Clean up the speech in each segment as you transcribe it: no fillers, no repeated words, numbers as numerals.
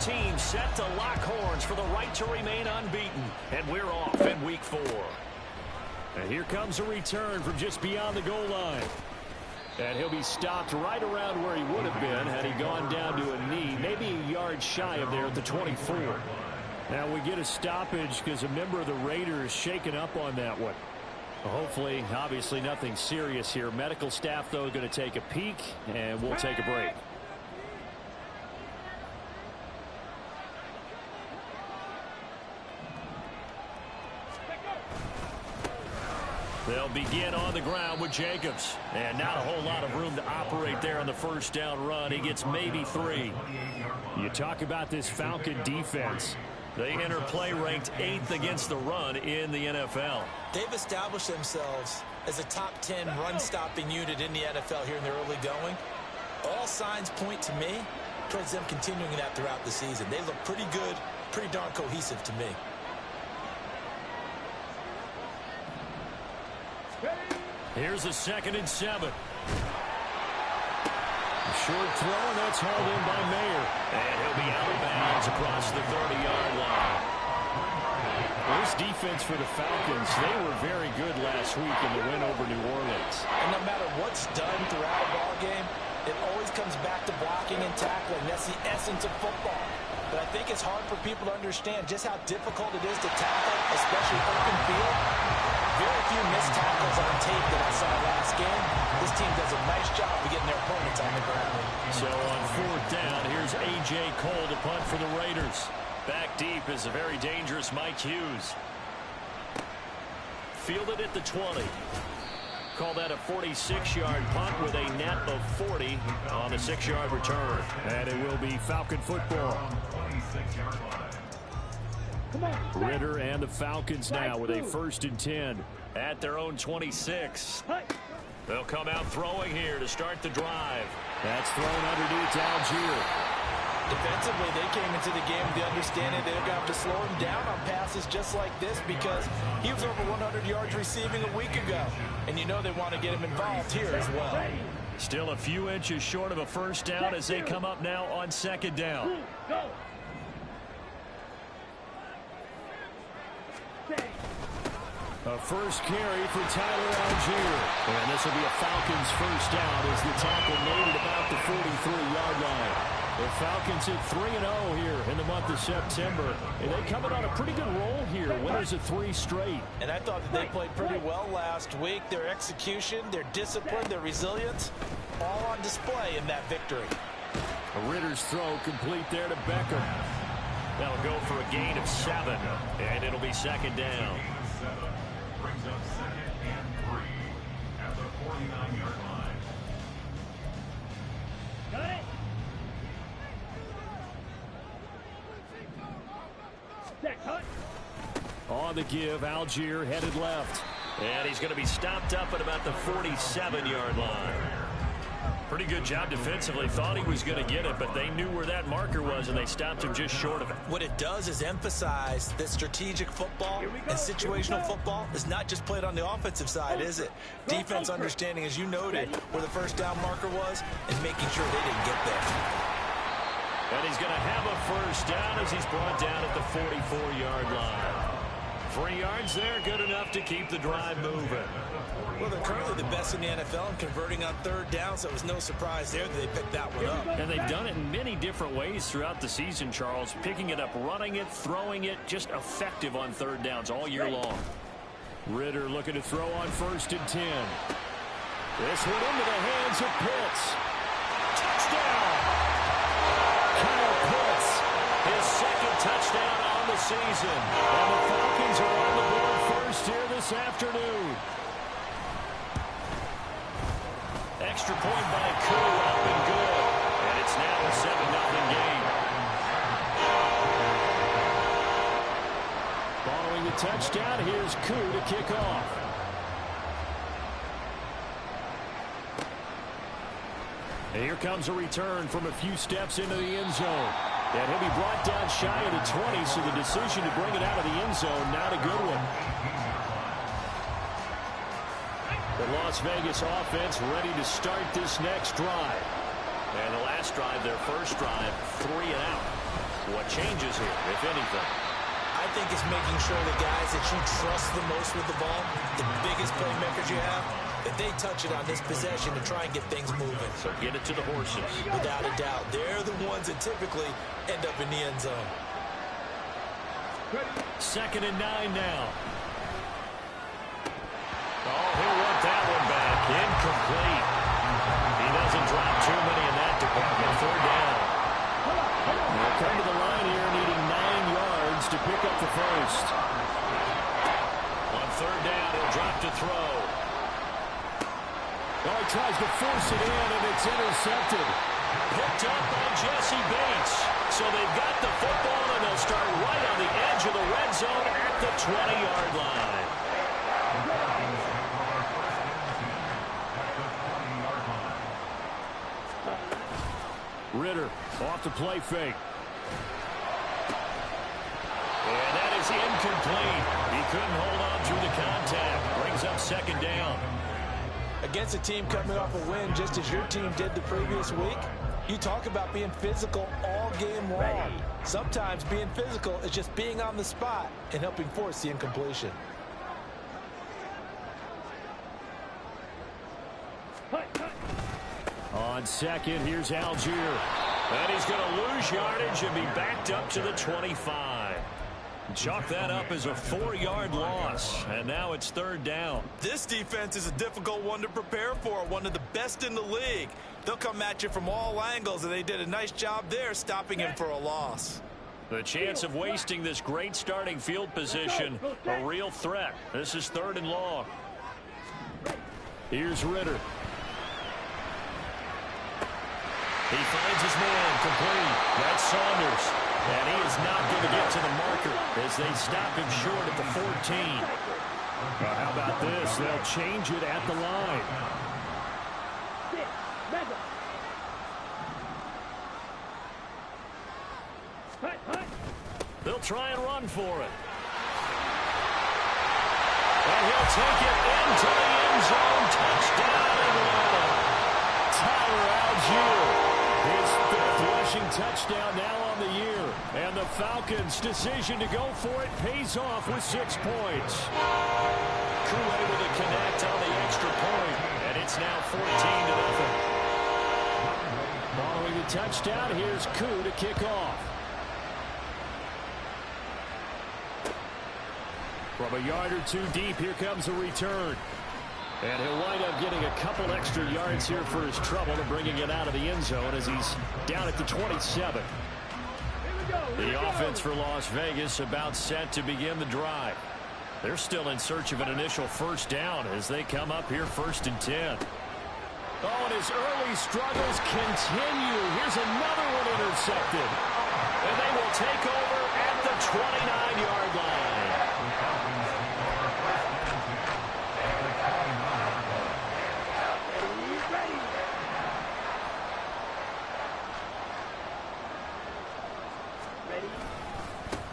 teams set to lock horns for the right to remain unbeaten. And we're off in week 4. And here comes a return from just beyond the goal line. And he'll be stopped right around where he would have been had he gone down to a knee, maybe a yard shy of there at the 24. Now we get a stoppage because a member of the Raiders shaken up on that one. Hopefully, obviously nothing serious here. Medical staff, though, going to take a peek, and we'll take a break. They'll begin on the ground with Jacobs. And not a whole lot of room to operate there on the first down run. He gets maybe 3. You talk about this Falcon defense. They enter play ranked 8th against the run in the NFL. They've established themselves as a top 10 run-stopping unit in the NFL here in the early going. All signs point to me towards them continuing that throughout the season. They look pretty good, pretty darn cohesive to me. Here's a 2nd and 7. A short throw, and that's hauled in by Mayer. And he'll be out of bounds across the 30-yard line. This defense for the Falcons, they were very good last week in the win over New Orleans. And no matter what's done throughout a ball game, it always comes back to blocking and tackling. That's the essence of football. But I think it's hard for people to understand just how difficult it is to tackle, especially open field. Very few missed tackles on tape that I saw last game. This team does a nice job of getting their opponents on the ground. So on 4th down, here's A.J. Cole to punt for the Raiders. Back deep is a very dangerous Mike Hughes. Fielded at the 20. Call that a 46-yard punt with a net of 40 on the 6-yard return. And it will be Falcon football. Ritter and the Falcons now with a 1st and 10 at their own 26. They'll come out throwing here to start the drive. That's thrown underneath to Algier. Defensively, they came into the game with the understanding they're going to have to slow him down on passes just like this because he was over 100 yards receiving a week ago. And you know they want to get him involved here as well. Still a few inches short of a 1st down as they come up now on 2nd down. A first carry for Tyler Algier. And this will be a Falcons 1st down as the tackle made at about the 43-yard line. The Falcons hit 3-0 here in the month of September. And they coming on a pretty good roll here. Winners of 3 straight. And I thought that they played pretty well last week. Their execution, their discipline, their resilience, all on display in that victory. A Ritter's throw complete there to Beckham. That'll go for a gain of 7. And it'll be 2nd down. Brings up 2nd and 3 at the 49-yard line. Got it. On the give, Algier headed left. And he's going to be stopped up at about the 47-yard line. Pretty good job defensively. Thought he was going to get it, but they knew where that marker was, and they stopped him just short of it. What it does is emphasize that strategic football and situational football is not just played on the offensive side, is it? Defense understanding, as you noted, where the 1st down marker was and making sure they didn't get there. And he's going to have a 1st down as he's brought down at the 44-yard line. 3 yards there, good enough to keep the drive moving. Well, they're currently the best in the NFL in converting on 3rd down, so it was no surprise there that they picked that one up. And they've done it in many different ways throughout the season, Charles. Picking it up, running it, throwing it, just effective on 3rd downs all year long. Ritter looking to throw on 1st and 10. This one into the hands of Pitts. Touchdown! Kyle Pitts, his 2nd touchdown on the season. And the Falcons are on the board first here this afternoon. Extra point by Koo, up and good. And it's now a 7-0 game. Following the touchdown, here's Koo to kick off. And here comes a return from a few steps into the end zone. And he'll be brought down shy of the 20, so the decision to bring it out of the end zone, not a good one. The Las Vegas offense ready to start this next drive. And the last drive, their first drive, 3 and out. What changes here, if anything? I think it's making sure the guys that you trust the most with the ball, the biggest playmakers you have, that they touch it on this possession to try and get things moving. So get it to the horses. Without a doubt. They're the ones that typically end up in the end zone. 2nd and 9 now. Oh, he'll want that one back. Incomplete. He doesn't drop too many in that department. 3rd down. They'll come to the line here needing 9 yards to pick up the first. On 3rd down, he'll drop to throw. Oh, he tries to force it in, and it's intercepted. Picked up by Jesse Bates. So they've got the football, and they'll start right on the edge of the red zone at the 20-yard line. Ritter off the play fake. And that is incomplete. He couldn't hold on through the contact. Brings up 2nd down. Against a team coming off a win just as your team did the previous week, you talk about being physical all game long. Sometimes being physical is just being on the spot and helping force the incompletion. On 2nd, here's Algier. And he's going to lose yardage and be backed up to the 25. Chalk that up as a 4-yard loss. And now it's 3rd down. This defense is a difficult one to prepare for, one of the best in the league. They'll come at you from all angles, and they did a nice job there stopping him for a loss. The chance of wasting this great starting field position, a real threat. This is 3rd and long. Here's Ritter. He finds his man complete. That's Saunders. And he is not going to get to the marker as they stop him short at the 14. How about this? They'll change it at the line. They'll try and run for it. And he'll take it into the end zone. Touchdown, Atlanta. Tyler Algier. His 5th rushing touchdown now on the year. And the Falcons' decision to go for it pays off with 6 points. Crew able to connect on the extra point. And it's now 14-0. Following the touchdown, here's Koo to kick off. From a yard or 2 deep, here comes a return. And he'll wind up getting a couple extra yards here for his trouble and bringing it out of the end zone as he's down at the 27. The offense for Las Vegas about set to begin the drive. They're still in search of an initial 1st down as they come up here 1st and 10. Oh, and his early struggles continue. Here's another one intercepted. And they will take over at the 29-yard line.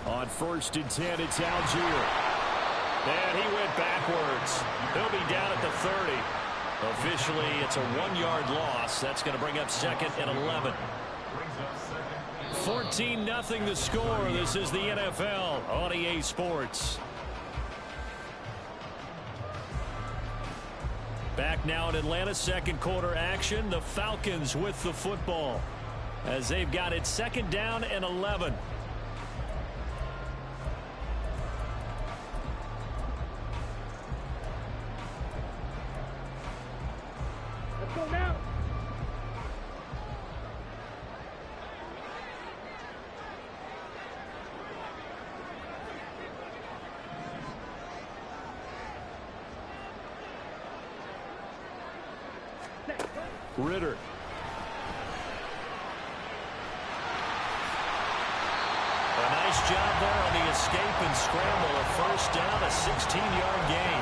On 1st and 10, it's Algier. And he went backwards. He'll be down at the 30. Officially, it's a 1-yard loss. That's going to bring up 2nd and 11. 14-0 the score. This is the NFL on EA Sports. Back now in Atlanta, 2nd quarter action. The Falcons with the football as they've got it 2nd down and 11. Ritter. A nice job there on the escape and scramble. A 1st down, a 16-yard gain.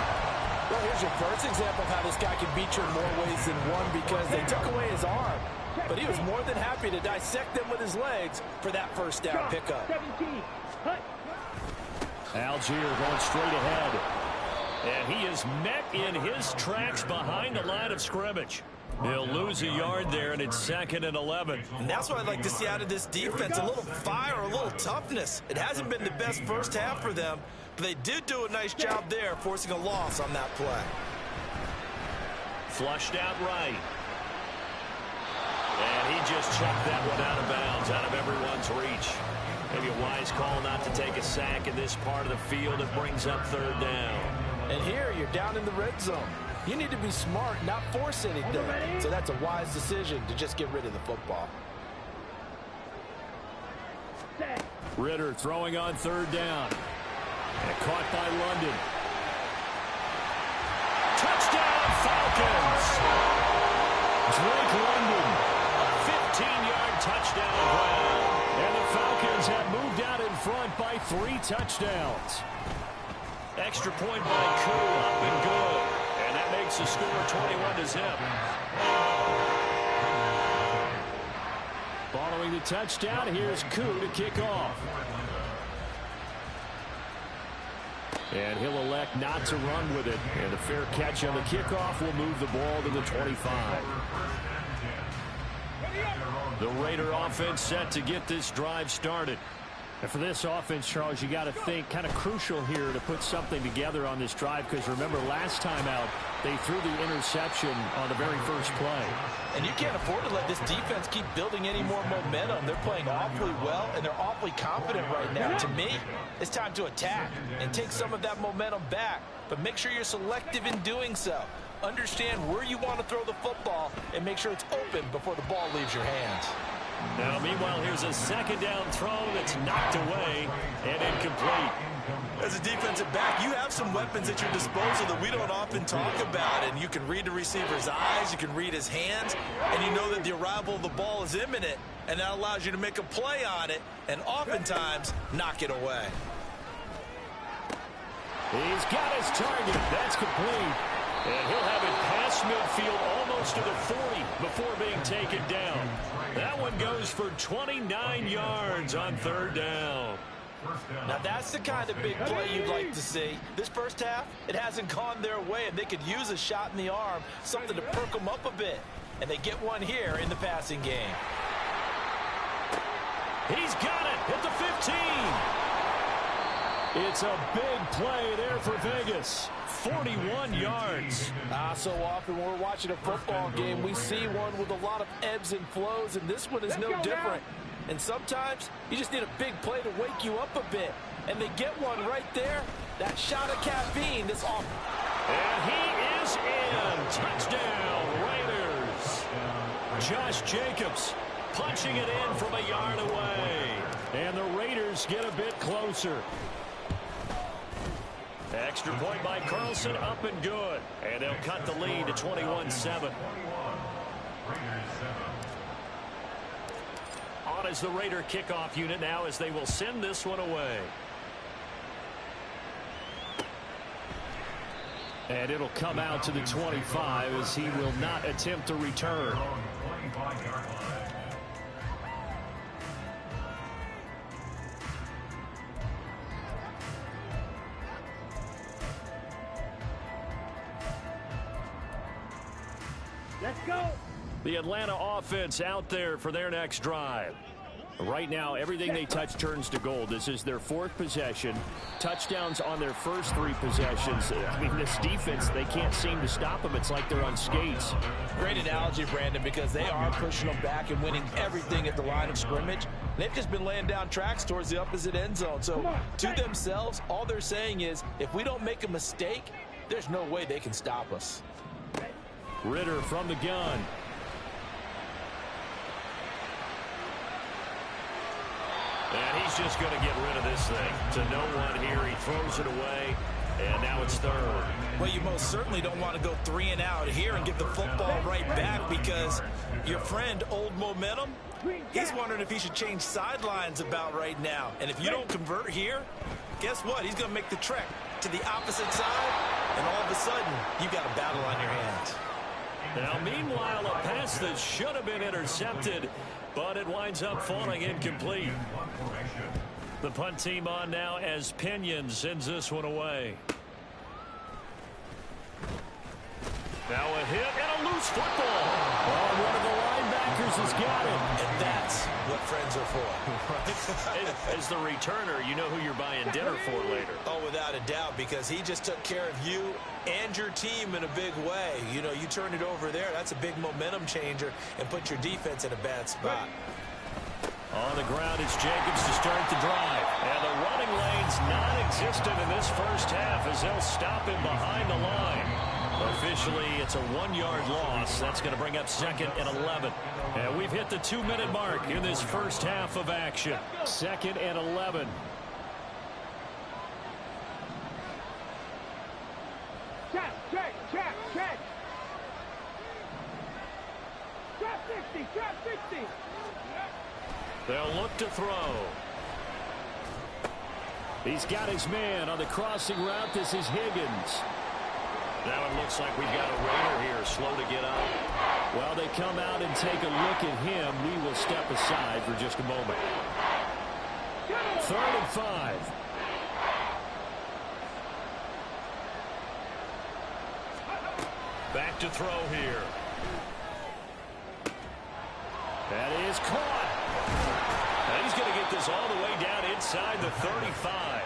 Well, here's your first example of how this guy can beat you in more ways than one because they took away his arm. But he was more than happy to dissect them with his legs for that 1st down pickup. Algier going straight ahead. And he is met in his tracks behind the line of scrimmage. He'll lose a yard there, and it's 2nd and 11. And that's what I'd like to see out of this defense, a little fire, a little toughness. It hasn't been the best first half for them, but they did do a nice job there, forcing a loss on that play. Flushed out right. And he just chucked that one out of bounds, out of everyone's reach. Maybe a wise call not to take a sack in this part of the field. It brings up 3rd down. And here you're down in the red zone. You need to be smart, not force anything. So that's a wise decision to just get rid of the football. Ritter throwing on 3rd down. And caught by London. Touchdown, Falcons! Drake London, a 15-yard touchdown grab. And the Falcons have moved out in front by 3 touchdowns. Extra point by Koo, up and good. And that makes the score 21-0. Following the touchdown, here's Koo to kick off. And he'll elect not to run with it. And a fair catch on the kickoff will move the ball to the 25. The Raider offense set to get this drive started. And for this offense, Charles, you got to think kind of crucial here to put something together on this drive, because remember last time out they threw the interception on the very first play. And you can't afford to let this defense keep building any more momentum. They're playing awfully well, and they're awfully confident right now. To me, it's time to attack and take some of that momentum back, but make sure you're selective in doing so. Understand where you want to throw the football and make sure it's open before the ball leaves your hands. Now, meanwhile, here's a 2nd down throw that's knocked away and incomplete. As a defensive back, you have some weapons at your disposal that we don't often talk about, and you can read the receiver's eyes, you can read his hands, and you know that the arrival of the ball is imminent, and that allows you to make a play on it and oftentimes knock it away. He's got his target. That's complete. And he'll have it past midfield almost to the 40 before being taken down. That one goes for 29 yards on 3rd down. Now that's the kind of big play you'd like to see. This first half, it hasn't gone their way, and they could use a shot in the arm, something to perk them up a bit. And they get one here in the passing game. He's got it at the 15. It's a big play there for Vegas. 41 yards. So often when we're watching a football game, we see one with a lot of ebbs and flows, and this one is no different. And sometimes you just need a big play to wake you up a bit. And they get one right there. That shot of caffeine, this off. And he is in. Touchdown, Raiders. Josh Jacobs punching it in from a yard away. And the Raiders get a bit closer. Extra point by Carlson, up and good. And they'll cut the lead to 21-7. On is the Raider kickoff unit now as they will send this one away. And it'll come out to the 25 as he will not attempt to return. Let's go. The Atlanta offense out there for their next drive. Right now, everything they touch turns to gold. This is their 4th possession. Touchdowns on their first 3 possessions. I mean, this defense, they can't seem to stop them. It's like they're on skates. Great analogy, Brandon, because they are pushing them back and winning everything at the line of scrimmage. They've just been laying down tracks towards the opposite end zone. So to themselves, all they're saying is, if we don't make a mistake, there's no way they can stop us. Ritter from the gun. And he's just going to get rid of this thing. To no one here. He throws it away. And now it's 3rd. Well, you most certainly don't want to go 3 and out here and give the football right back, because your friend, Old Momentum, he's wondering if he should change sidelines about right now. And if you don't convert here, guess what? He's going to make the trek to the opposite side, and all of a sudden, you got a battle on your hands. Now, meanwhile, a pass that should have been intercepted, but it winds up falling incomplete. The punt team on now as Pinion sends this one away. Now a hit and a loose football. Oh, and one of the linebackers has got it. And that's what friends are for. As the returner, you know who you're buying dinner for later. Oh, without a doubt, because he just took care of you and your team in a big way. You know, you turn it over there, that's a big momentum changer and put your defense in a bad spot. On the ground, it's Jacobs to start the drive. And the running lane's non-existent in this first half as they'll stop him behind the line. Officially, it's a 1-yard loss. That's going to bring up 2nd and 11. And we've hit the 2-minute mark in this first half of action. 2nd and 11. Check. Trap 60. They'll look to throw. He's got his man on the crossing route. This is Higgins. Now it looks like we've got a Raider here, slow to get up. Well, they come out and take a look at him. We will step aside for just a moment. 3rd and 5. Back to throw here. That is caught. And he's going to get this all the way down inside the 35.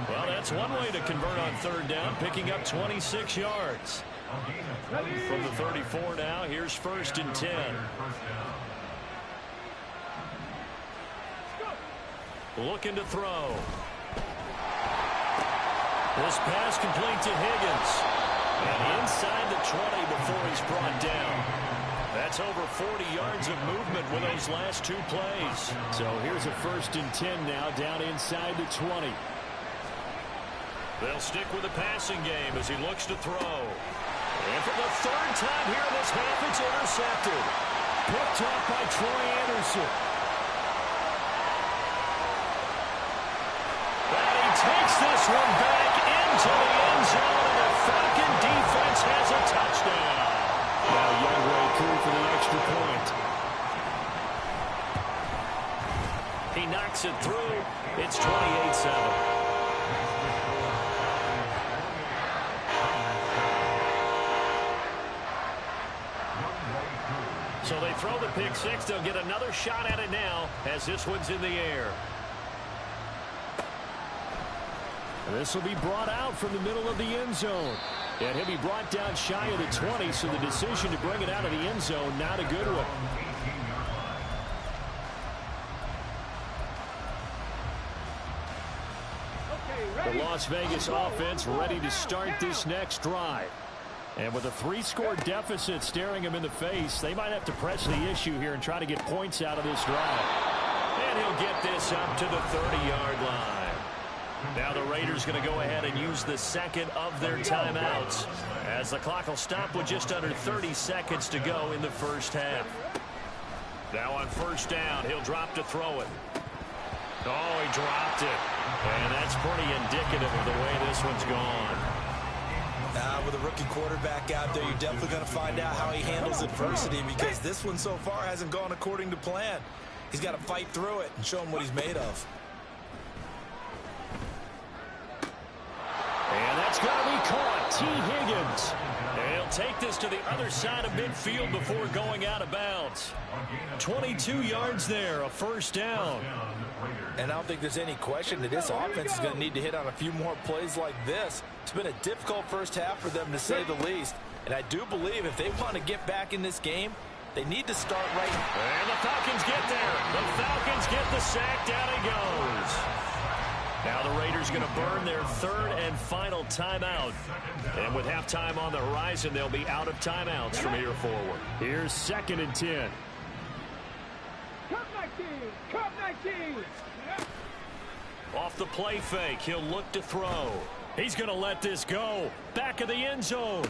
Well, that's one way to convert on 3rd down, picking up 26 yards. From the 34 now, here's 1st and 10. Looking to throw. This pass complete to Higgins. And inside the 20 before he's brought down. That's over 40 yards of movement with those last 2 plays. So here's a 1st and 10 now, down inside the 20. They'll stick with the passing game as he looks to throw. And for the 3rd time here in this half, it's intercepted. Picked off by Troy Anderson. And he takes this one back into the end zone, and the Falcon defense has a touchdown. Now Youngray through for the extra point. He knocks it through. It's 28-7. So they throw the pick 6. They'll get another shot at it now as this one's in the air. This will be brought out from the middle of the end zone. And he'll be brought down shy of the 20, so the decision to bring it out of the end zone, not a good one. The Las Vegas offense ready to start this next drive. And with a 3-score deficit staring him in the face, they might have to press the issue here and try to get points out of this drive. And he'll get this up to the 30-yard line. Now the Raiders going to go ahead and use the 2nd of their timeouts, as the clock will stop with just under 30 seconds to go in the first half. Now on 1st down, he'll drop to throw it. Oh, he dropped it. And that's pretty indicative of the way this one's gone. With a rookie quarterback out there, you're definitely going to find out how he handles adversity, because this one so far hasn't gone according to plan. He's got to fight through it and show him what he's made of. And that's going to be caught. T. Higgins. And he'll take this to the other side of midfield before going out of bounds. 22 yards there, a 1st down. And I don't think there's any question that this offense is going to need to hit on a few more plays like this. It's been a difficult first half for them, to say the least. And I do believe if they want to get back in this game, they need to start right. And the Falcons get there. The Falcons get the sack. Down he goes. Now the Raiders going to burn their 3rd and final timeout. And with halftime on the horizon, they'll be out of timeouts from here forward. Here's 2nd and 10. Cup 19. Off the play fake, he'll look to throw. He's going to let this go. Back of the end zone.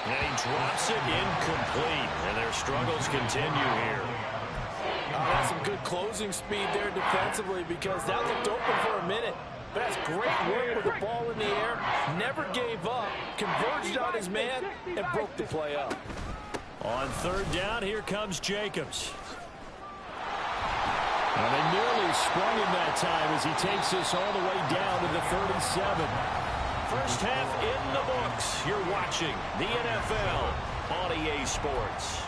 And he drops it incomplete. And their struggles continue here. That's some good closing speed there defensively, because that looked open for a minute. But that's great work with the ball in the air. Never gave up. Converged on his man and broke the play up. On 3rd down, here comes Jacobs. And they nearly sprung him that time as he takes this all the way down to the 37. first half in the books. You're watching the NFL on EA Sports.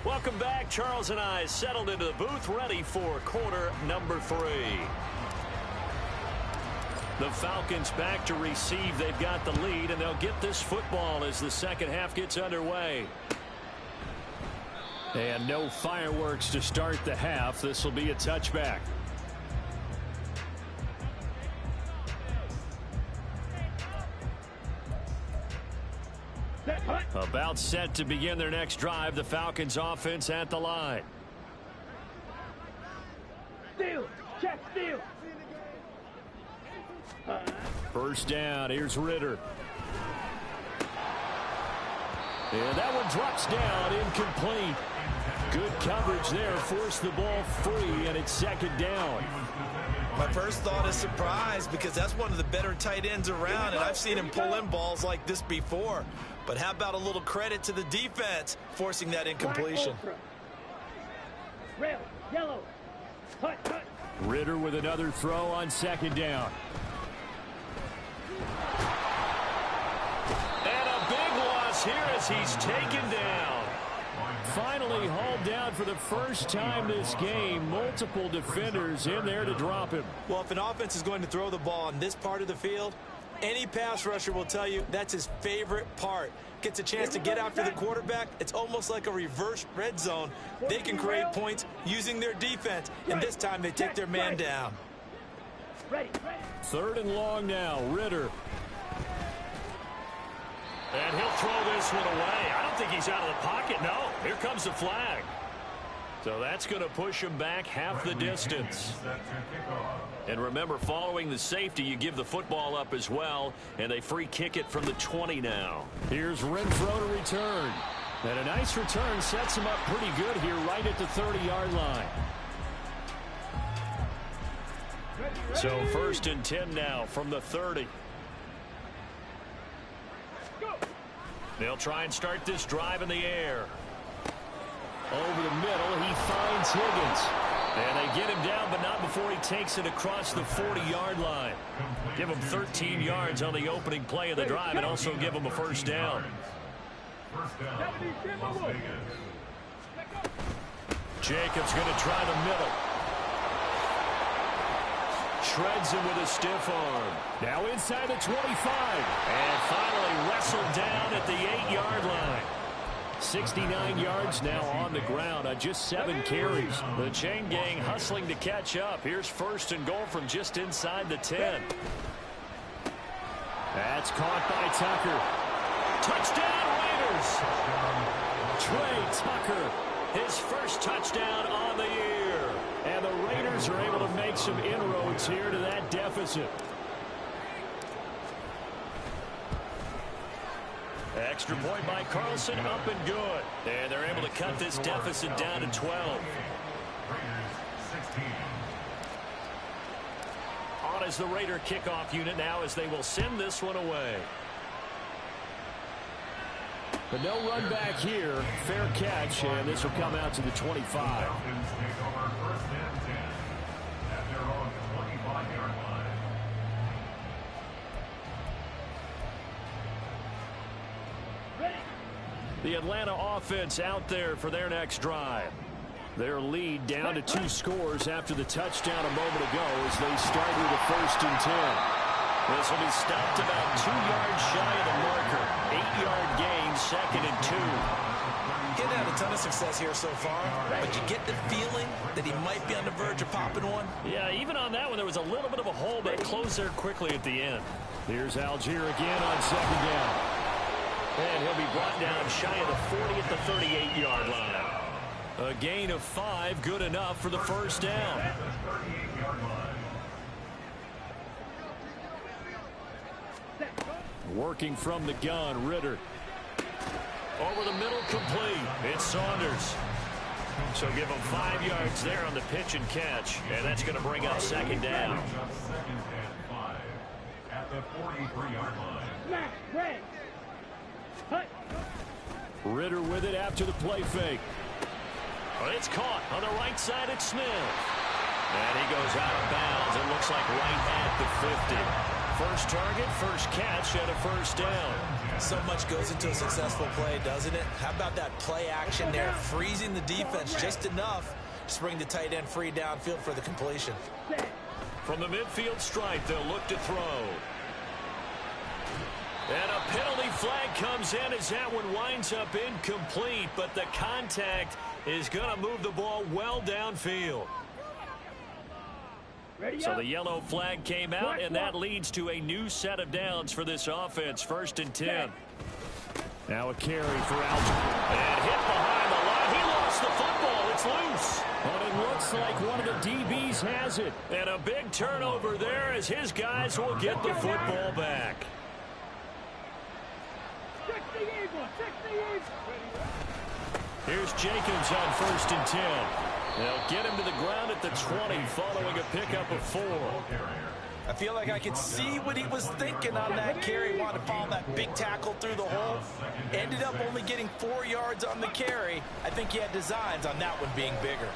Welcome back. Charles and I settled into the booth, ready for quarter number 3. The Falcons back to receive. They've got the lead, and they'll get this football as the second half gets underway. And no fireworks to start the half. This will be a touchback. About set to begin their next drive. The Falcons offense at the line. Steal. Check steal. First down. Here's Ritter. And that one drops down, incomplete. Good coverage there. Forced the ball free, and it's second down. My first thought is surprise, because that's one of the better tight ends around, and I've seen him pull in balls like this before. But how about a little credit to the defense forcing that incompletion? Red, yellow. Hut, hut. Ritter with another throw on second down. And a big loss here as he's taken down. Finally hauled down for the first time this game. Multiple defenders in there to drop him. Well, if an offense is going to throw the ball on this part of the field, any pass rusher will tell you that's his favorite part. Gets a chance to get after the quarterback. It's almost like a reverse red zone. They can create points using their defense, and this time they take their man down. Third and long now. Ritter. And he'll throw this one away. I don't think he's out of the pocket. No, here comes the flag. So that's going to push him back half the distance. And remember, following the safety, you give the football up as well, and they free kick it from the 20 now. Here's Renfro to return. And a nice return sets him up pretty good here right at the 30-yard line. So first and 10 now from the 30. They'll try and start this drive in the air. Over the middle, he finds Higgins. And they get him down, but not before he takes it across the 40-yard line. Give him 13 yards on the opening play of the drive and also give him a first down. Jacobs going to try the middle. Shreds him with a stiff arm. Now inside the 25. And finally wrestled down at the 8-yard line. 69 yards now on the ground on just 7 carries. The chain gang hustling to catch up. Here's first and goal from just inside the 10. That's caught by Tucker. Touchdown Raiders! Trey Tucker, his first touchdown on the year. And the Raiders are able to make some inroads here to that deficit. Extra point by Carlson, up and good. And they're able to cut this deficit down to 12. On is the Raider kickoff unit now as they will send this one away. But no run back here. Fair catch, and this will come out to the 25. The Atlanta offense out there for their next drive. Their lead down to 2 scores after the touchdown a moment ago as they start with a first and 10. This will be stopped about 2 yards shy of the marker. 8-yard gain, second and 2. Getting had a ton of success here so far, but you get the feeling that he might be on the verge of popping one. Yeah, even on that one, there was a little bit of a hole, but it closed there quickly at the end. Here's Algier again on second down. And he'll be brought down shy of the 40 at the 38-yard line. A gain of 5, good enough for the first down. Working from the gun, Ritter. Over the middle, complete. It's Saunders. So give him 5 yards there on the pitch and catch. And that's going to bring up second down. At the 43-yard line. Smash, red. Hut. Ritter with it after the play fake. It's caught on the right side at Smith. And he goes out of bounds. It looks like right at the 50. First target, first catch, and a first down. So much goes into a successful play, doesn't it? How about that play action there, freezing the defense just enough to bring the tight end free downfield for the completion. From the midfield stripe, they'll look to throw. And a penalty flag comes in as that one winds up incomplete, but the contact is going to move the ball well downfield. So the yellow flag came out, and that leads to a new set of downs for this offense. 1st and 10. Now a carry for Alger. And hit behind the line. He lost the football. It's loose. But it looks like one of the DBs has it. And a big turnover there as his guys will get the football back. Here's Jacobs on 1st and 10. They'll get him to the ground at the 20 following a pickup of 4. I feel like I could see what he was thinking on that carry. Wanted to follow that big tackle through the hole. Ended up only getting 4 yards on the carry. I think he had designs on that one being bigger.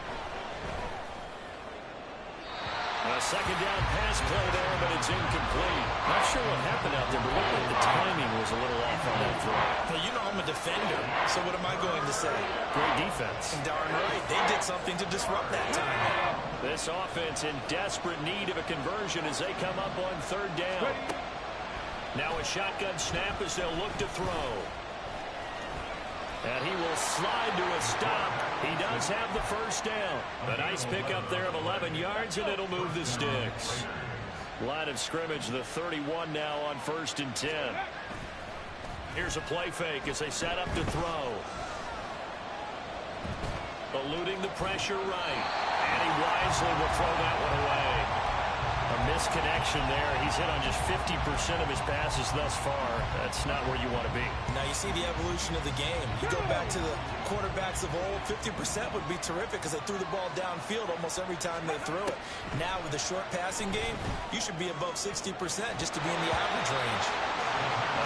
A second down pass play there, but it's incomplete. Not sure what happened out there, but looked like the timing was a little off on that throw. Well, you know I'm a defender, so what am I going to say? Great defense. Darn right. They did something to disrupt that timing. This offense in desperate need of a conversion as they come up on 3rd down. Now a shotgun snap as they'll look to throw. And he will slide to a stop. He does have the first down. A nice pickup there of 11 yards, and it'll move the sticks. Line of scrimmage, the 31 now on 1st and 10. Here's a play fake as they set up to throw. Eluding the pressure right. And he wisely will throw that one away. A misconnection there. He's hit on just 50% of his passes thus far. That's not where you want to be. Now you see the evolution of the game. You go back to the quarterbacks of old, 50% would be terrific because they threw the ball downfield almost every time they threw it. Now with the short passing game, you should be above 60% just to be in the average range.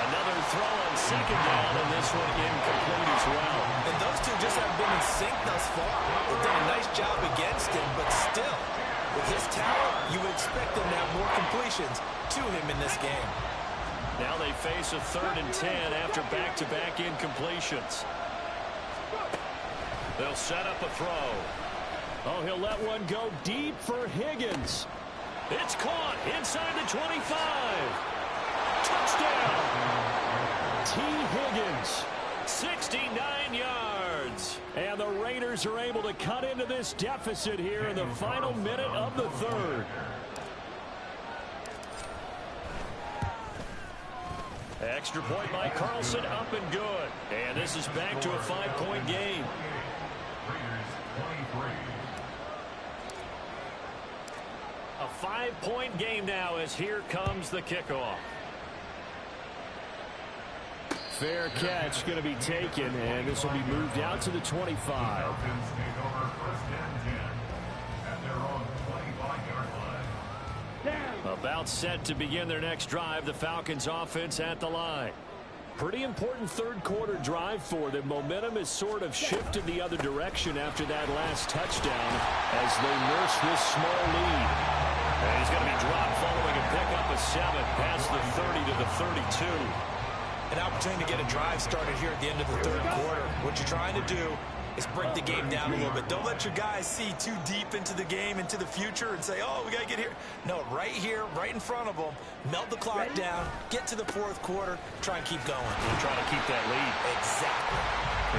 Another throw on 2nd down, and this one incomplete as well. And those two just haven't been in sync thus far. They've done a nice job against him, but still, with his talent, you would expect them to have more completions to him in this game. Now they face a 3rd and 10 after back-to-back incompletions. They'll set up a throw. Oh, he'll let one go deep for Higgins. It's caught inside the 25. Touchdown! T. Higgins, 69 yards. And the Raiders are able to cut into this deficit here in the final minute of the 3rd. Extra point by Carlson, up and good. And this is back to a 5-point game. A 5-point game now as here comes the kickoff. Fair catch going to be taken, and this will be moved out to the 25. About set to begin their next drive, the Falcons offense at the line. Pretty important 3rd quarter drive for them. Momentum has sort of shifted the other direction after that last touchdown as they nurse this small lead. And he's going to be dropped following a pickup of 7 past the 30 to the 32. An opportunity to get a drive started here at the end of the 3rd quarter. What you're trying to do is break the game down a little bit. Don't let your guys see too deep into the game, into the future, and say, oh, we got to get here. No, right here, right in front of them, melt the clock down, get to the 4th quarter, try and keep going. And try to keep that lead. Exactly.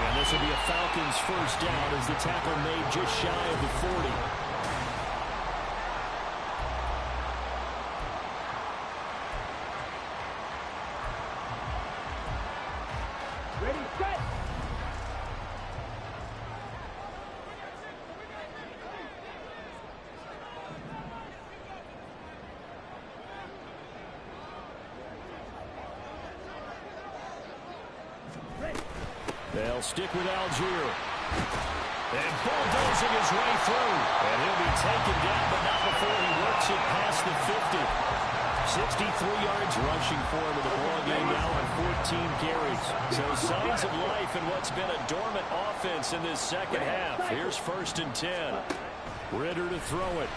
And this will be a Falcons first down as the tackle made just shy of the 40. They'll stick with Algier. And bulldozing his way through. And he'll be taken down, but not before he works it past the 50. 63 yards rushing for him in the ball game now on 14 carries. So signs of life in what's been a dormant offense in this second half. Here's 1st and 10. Ritter to throw it.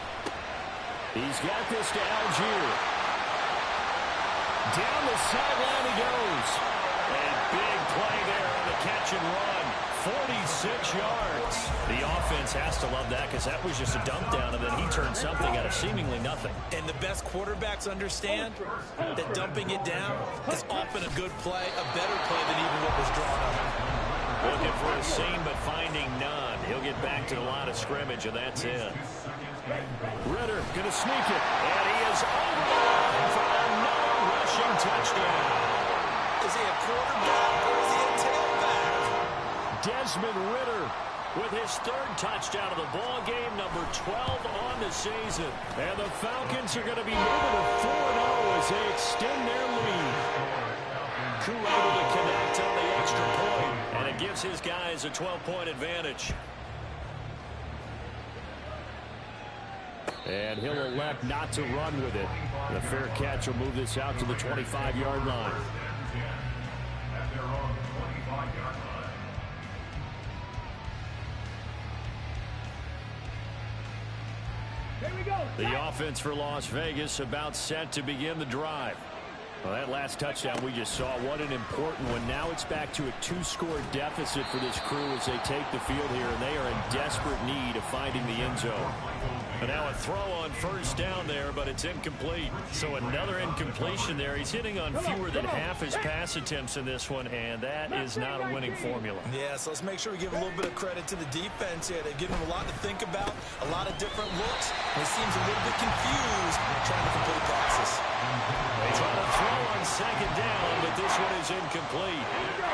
He's got this to Algier. Down the sideline he goes. And big play there on the catch and run. 46 yards. The offense has to love that because that was just a dump down, and then he turned something out of seemingly nothing. And the best quarterbacks understand that dumping it down is often a good play, a better play than even what was drawn up. Looking for a seam, but finding none. He'll get back to the line of scrimmage, and that's it. Ritter going to sneak it, and he is over the line for another rushing touchdown. Is he a quarterback or is he a tailback? Desmond Ritter with his 3rd touchdown of the ball game, number 12 on the season. And the Falcons are going to be moving to 4-0 as they extend their lead. Koo able to connect on the extra point, and it gives his guys a 12-point advantage. And he'll elect not to run with it. The fair catch will move this out to the 25-yard line. The offense for Las Vegas about set to begin the drive. Well, that last touchdown we just saw, what an important one. Now it's back to a 2-score deficit for this crew as they take the field here, and they are in desperate need of finding the end zone. And now a throw on 1st down there, but it's incomplete. So another incompletion there. He's hitting on fewer than half his pass attempts in this one, and that is not a winning formula. Yeah, so let's make sure we give a little bit of credit to the defense here. They've given him a lot to think about, a lot of different looks, and he seems a little bit confused trying to complete passes. They try to throw on 2nd down, but this one is incomplete.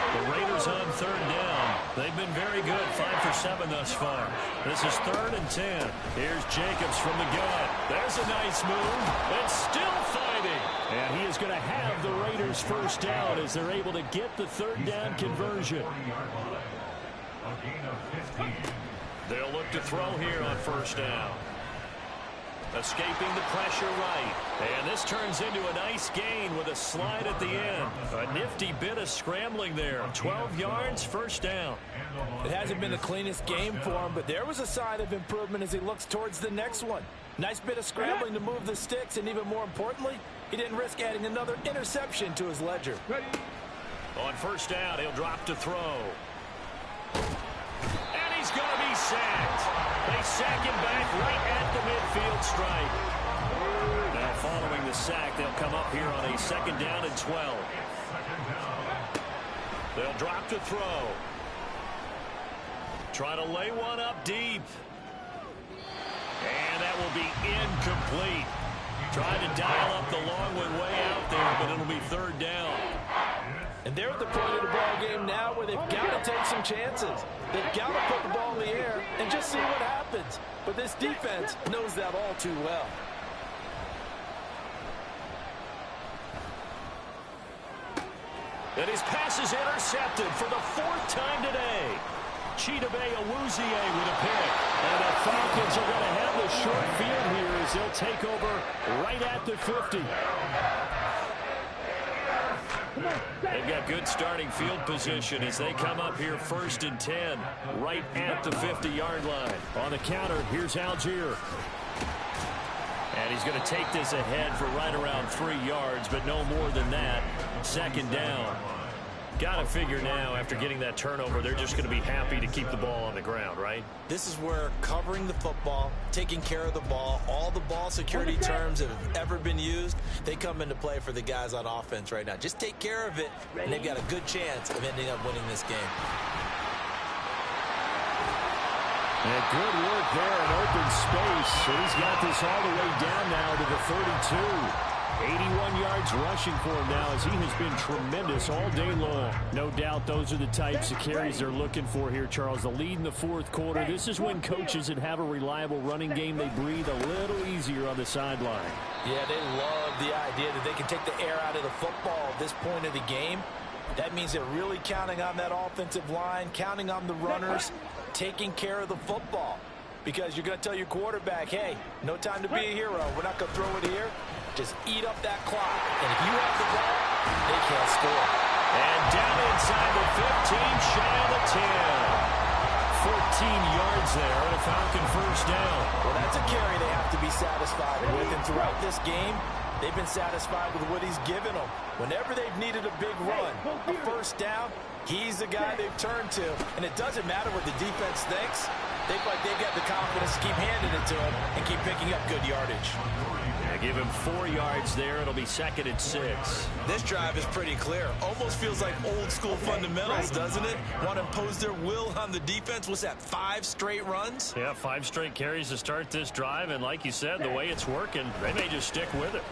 The Raiders on 3rd down. They've been very good, 5 for 7 thus far. This is 3rd and 10. Here's Jacobs from the gun. There's a nice move. And still fighting. And he is going to have the Raiders 1st down as they're able to get the 3rd down conversion. They'll look to throw here on 1st down. Escaping the pressure right. And this turns into a nice gain with a slide at the end. A nifty bit of scrambling there. 12 yards, 1st down. It hasn't been the cleanest game for him, but there was a sign of improvement as he looks towards the next one. Nice bit of scrambling to move the sticks, and even more importantly, he didn't risk adding another interception to his ledger. On 1st down, he'll drop to throw. And he's going to be sacked. They sack him back right at the midfield stripe. Now following the sack, they'll come up here on a 2nd down and 12. They'll drop to throw. Try to lay one up deep. And that will be incomplete. Tried to dial up the long one way out there, but it'll be 3rd down. And they're at the point of the ball game now where they've got to take some chances. They've got to put the ball in the air and just see what happens. But this defense knows that all too well. And his pass is intercepted for the 4th time today. Chidobe Awuzie with a pick. And the Falcons are going to have the short field here as they'll take over right at the 50. They've got good starting field position as they come up here 1st and 10 right at the 50-yard line. On the counter, here's Algier. And he's going to take this ahead for right around 3 yards, but no more than that. 2nd down. Got to figure now, after getting that turnover, they're just going to be happy to keep the ball on the ground, right? This is where covering the football, taking care of the ball, all the ball security terms that have ever been used, they come into play for the guys on offense right now. Just take care of it, and they've got a good chance of ending up winning this game. And good work there in open space. He's got this all the way down now to the 32. 81 yards rushing for him now as he has been tremendous all day long. No doubt those are the types of carries they're looking for here, Charles. The lead in the 4th quarter. This is when coaches that have a reliable running game, they breathe a little easier on the sideline. Yeah, they love the idea that they can take the air out of the football at this point of the game. That means they're really counting on that offensive line, counting on the runners, taking care of the football. Because you're going to tell your quarterback, hey, no time to be a hero. We're not going to throw it here. just eat up that clock. And if you have the ball, they can't score. And down inside the 15, shy of the 10. 14 yards there and a Falcon first down. Well, that's a carry they have to be satisfied with. And throughout this game, they've been satisfied with what he's given them. Whenever they've needed a big run, a first down, he's the guy they've turned to. And it doesn't matter what the defense thinks. They feel like they've got the confidence to keep handing it to him and keep picking up good yardage. Yeah, give him 4 yards there. It'll be 2nd and 6. This drive is pretty clear. Almost feels like old school fundamentals, doesn't it? Want to impose their will on the defense. What's that, 5 straight runs? Yeah, 5 straight carries to start this drive. And like you said, the way it's working, they may just stick with it.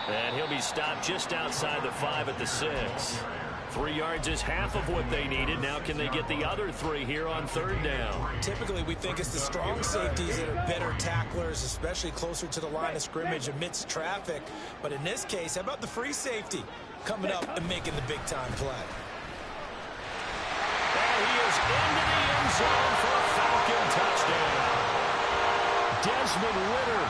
And he'll be stopped just outside the 5 at the 6. 3 yards is half of what they needed. Now can they get the other 3 here on 3rd down? Typically, we think it's the strong safeties that are better tacklers, especially closer to the line of scrimmage amidst traffic. But in this case, how about the free safety coming up and making the big-time play? And he is into the end zone for a Falcon touchdown. Desmond Ritter